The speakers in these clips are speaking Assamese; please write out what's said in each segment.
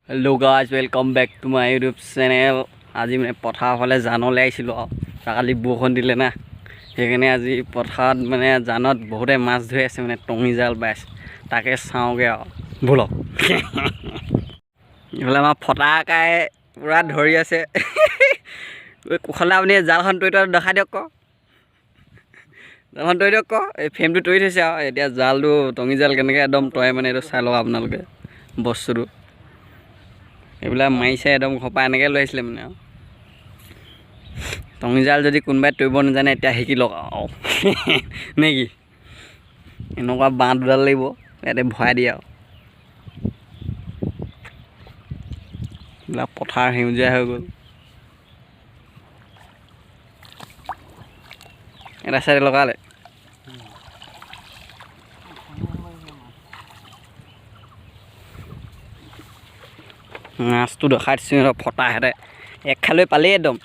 Hello guys, welcome back to my YouTube channel. আজি মানে পথাৰ ফালে জানলৈ আহিছিলোঁ কালি বৰষুণ দিলে না সেইকাৰণে আজি পথাৰত মানে জানত বহুতে মাছ ধৰি আছে মানে টঙি জাল বাইছ তাকে চাওঁগে বলক এইফালে আমাৰ ফটাকাই পুৰা ধৰি আছে কুশলে আপুনি জালখন তৰি দেখাই দিয়ক ক জালখন তৰি দিয়ক ক এই ফ্ৰেমটো তৰি থৈছে আৰু এতিয়া জালটো টঙি জাল কেনেকৈ একদম তৰে মানে এইটো চাই লওক আপোনালোকে বস্তুটো এইবিলাক মাৰিছে একদম খপা এনেকৈ লৈ আহিছিলে মানে টঙি জাল যদি কোনোবাই তৰিব নাজানে এতিয়া শিকি লওক আৰু নে কি এনেকুৱা বাঁহ দুডাল লাগিব ইয়াতে ভৰাই দিয়ে আৰু এইবিলাক পথাৰ সেউজীয়া হৈ গ'ল এটা চাইডে লগালে মাছটো দেখাই দিছোঁ ফটা হেঁতে এক খালৈ পালেই একদম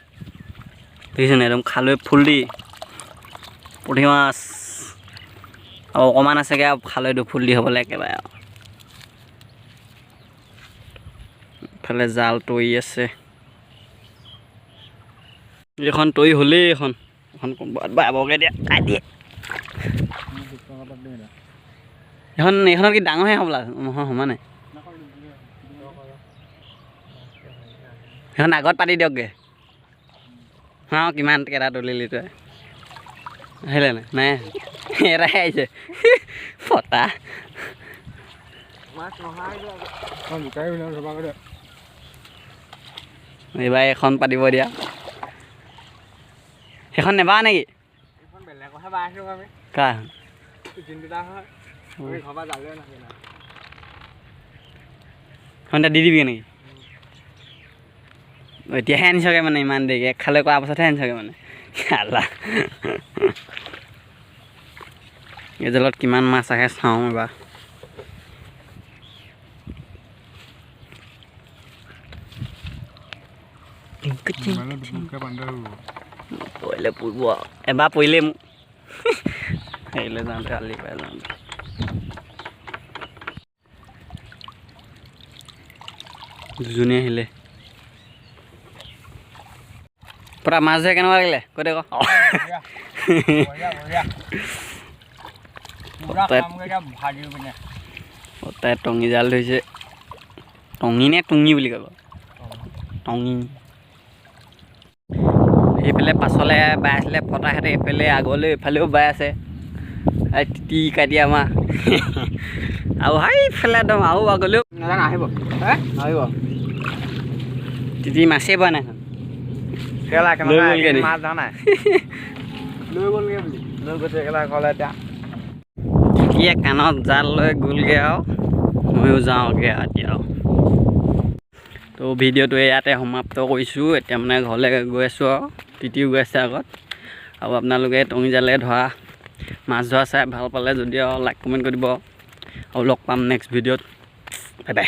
দেখিছে নে একদম খালৈ ফুল দি পুঠি মাছ আৰু অকণমান আছেগৈ আৰু খালৈটো ফুল দি হ'বলৈ একেবাৰে আৰু ইফালে জাল তৰি আছে এইখন তৰি হ'লেই এখন কোনোবাত বাবকে দিয়া কাই দিয়ে এইখনত কি ডাঙৰহে হ'বলা নহয় সমানে সেইখন আগত পাতি দিয়কগৈ অঁ কিমান কেইটা তুলিলি তই আহিলে নাই এটাই আহিছে ফটা এইবাৰ এখন পাতিব দিয়া সেইখন নেবা নেকি কাৰ এখন দি দিবি নেকি এতিয়াহে আনিছগৈ মানে ইমান দেৰিকৈ এক খালৈ কৰা পাছতহে আনিছগৈ মানে আল্লাহ এই জালত কিমান মাছ আহে চাওঁ এবাৰ পৰিলে পৰিব এবাৰ পৰিলে মোক হেৰিলৈ যাওঁতে কালি পাই যাওঁতে দুজনী আহিলে পুৰা মাছ ধৰে কেনেকুৱা লাগিলে কৈ দে তাই টঙি জাল ধৰিছে টঙি নে টুঙি বুলি কয় টঙি সেইফালে পাছলৈ বাই আছিলে ফটাহেঁতে এইফালে আগলৈ এইফালেও বাই আছে তিতি কাটি আমাৰ আৰু সেইফালে একদম আৰু আগলৈও নাজানো আহিব আহিব তিতি মাছেই পোৱা নাই তেতিয়া কাণত জাল লৈ গ'লগৈ আৰু ময়ো যাওঁগৈ এতিয়া আৰু তো ভিডিঅ'টো ইয়াতে সমাপ্ত কৰিছোঁ এতিয়া মানে ঘৰলৈ গৈ আছোঁ আৰু তিতিও গৈ আছে আগত আৰু আপোনালোকে টঙি জালে ধৰা মাছ ধৰা চাই ভাল পালে যদি আৰু লাইক কমেণ্ট কৰি দিব আৰু লগ পাম নেক্সট ভিডিঅ'ত বাই বাই